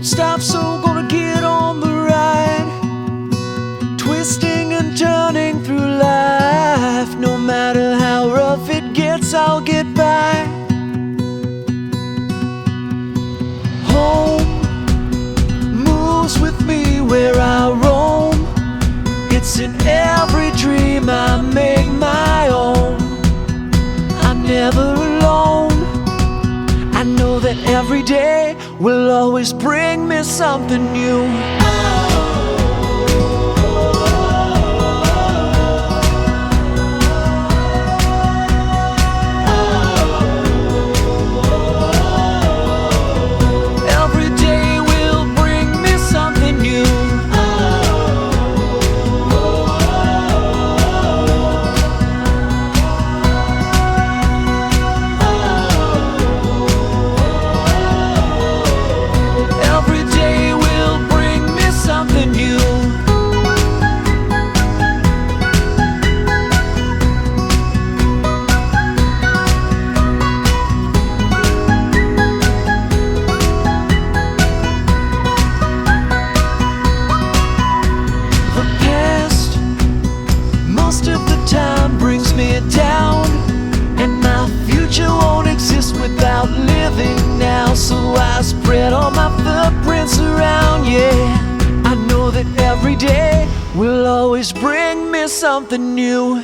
won't stop, so gonna get on the ride. Twisting and turning through life. No matter how rough it gets, I'll get by. Home moves with me where I roam. It's in every dream I make my own. I'm never alone. I know that every day will always bring me something new. Every day will bring me something new. Every day will bring me something new. The past, most of the time, brings me down, and my future won't exist without living now. So I spread all my footprints around, yeah. I know that every day will always bring me something new.